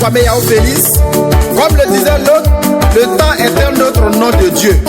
Kwame Yao Félix. Comme le disait l'autre, le temps est un autre nom de Dieu.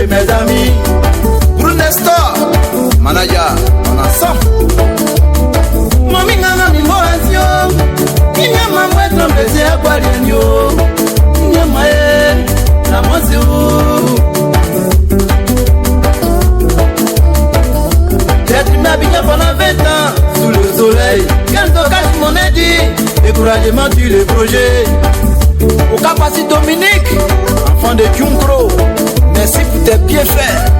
Mes amis, Brunestor, Manaya, on ensemble. Mami ngana mi moazio, inya mamwe trompete aquarienio, inya mae, la moziu. J'ai trimé bien pendant 20 ans, sous le soleil, quand on cache mon aide, découragement tue les projets. Au Capacité Dominique, enfant de Djunkro, merci pour tes bienfaits.